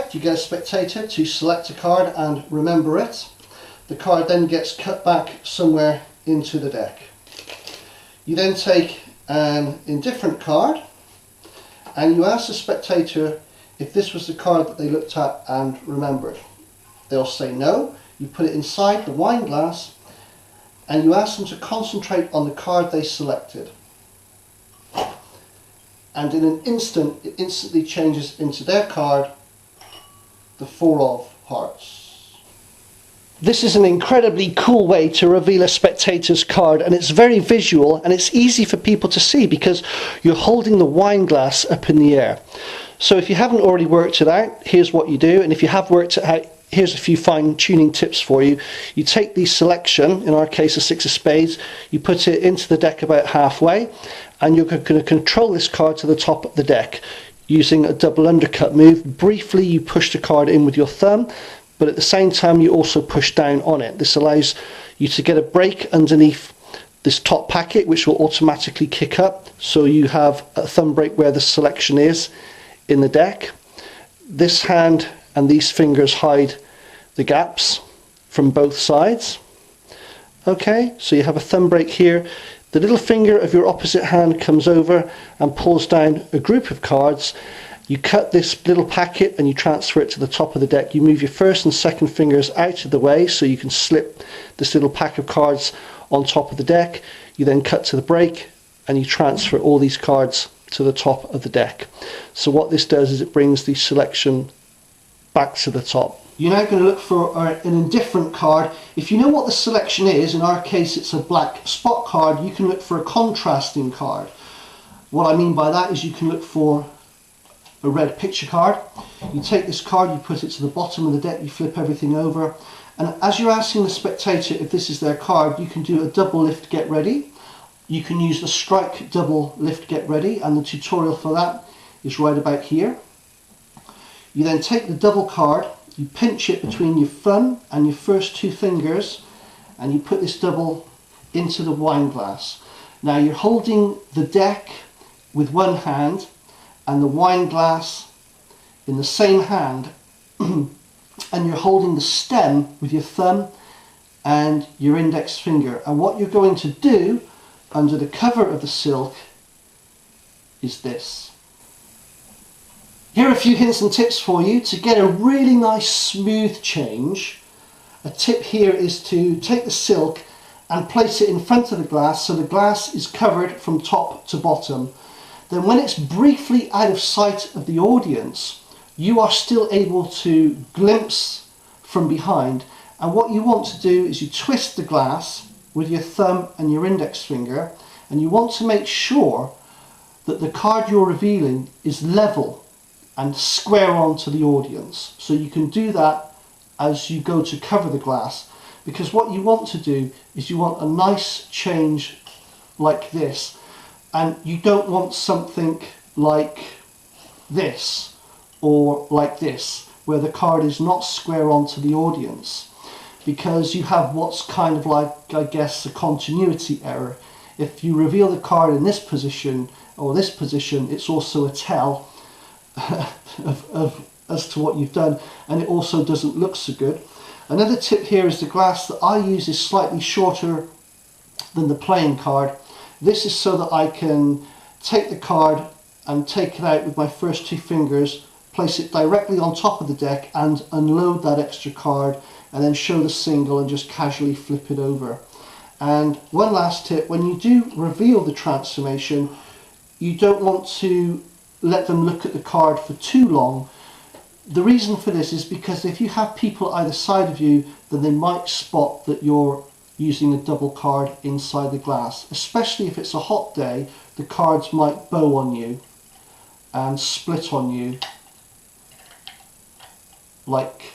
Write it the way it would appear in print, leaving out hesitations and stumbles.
effect, you get a spectator to select a card and remember it. The card then gets cut back somewhere into the deck. You then take an indifferent card and you ask the spectator if this was the card that they looked at and remembered. They'll say no. You put it inside the wine glass and you ask them to concentrate on the card they selected. And in an instant, it instantly changes into their card, the Four of Hearts. This is an incredibly cool way to reveal a spectator's card, and it's very visual and it's easy for people to see because you're holding the wine glass up in the air. So if you haven't already worked it out, here's what you do, and if you have worked it out, here's a few fine-tuning tips for you. You take the selection, in our case a six of spades, you put it into the deck about halfway, and you're going to control this card to the top of the deck using a double undercut move. Briefly you push the card in with your thumb, but at the same time you also push down on it. This allows you to get a break underneath this top packet, which will automatically kick up, so you have a thumb break where the selection is in the deck. This hand and these fingers hide the gaps from both sides. Okay, so you have a thumb break here. The little finger of your opposite hand comes over and pulls down a group of cards. You cut this little packet and you transfer it to the top of the deck. You move your first and second fingers out of the way so you can slip this little pack of cards on top of the deck. You then cut to the break and you transfer all these cards to the top of the deck. So what this does is it brings the selection back to the top. You're now going to look for an indifferent card. If you know what the selection is, in our case it's a black spot card, you can look for a contrasting card. What I mean by that is you can look for a red picture card. You take this card, you put it to the bottom of the deck, you flip everything over, and as you're asking the spectator if this is their card, you can do a double lift get ready. You can use the strike double lift get ready, and the tutorial for that is right about here. You then take the double card, you pinch it between your thumb and your first two fingers, and you put this double into the wine glass. Now you're holding the deck with one hand and the wine glass in the same hand, and you're holding the stem with your thumb and your index finger. And what you're going to do under the cover of the silk is this. Here are a few hints and tips for you to get a really nice smooth change. A tip here is to take the silk and place it in front of the glass so the glass is covered from top to bottom. Then when it's briefly out of sight of the audience, you are still able to glimpse from behind, and what you want to do is you twist the glass with your thumb and your index finger, and you want to make sure that the card you're revealing is level and square on to the audience. So you can do that as you go to cover the glass, because what you want to do is you want a nice change like this, and you don't want something like this or like this where the card is not square on to the audience, because you have what's kind of like, I guess, a continuity error. If you reveal the card in this position or this position, it's also a tell as to what you've done, and it also doesn't look so good. Another tip here is the glass that I use is slightly shorter than the playing card. This is so that I can take the card and take it out with my first two fingers, place it directly on top of the deck and unload that extra card, and then show the single and just casually flip it over. And one last tip, when you do reveal the transformation, you don't want to let them look at the card for too long. The reason for this is because if you have people either side of you, then they might spot that you're using a double card inside the glass. Especially if it's a hot day, the cards might bow on you and split on you like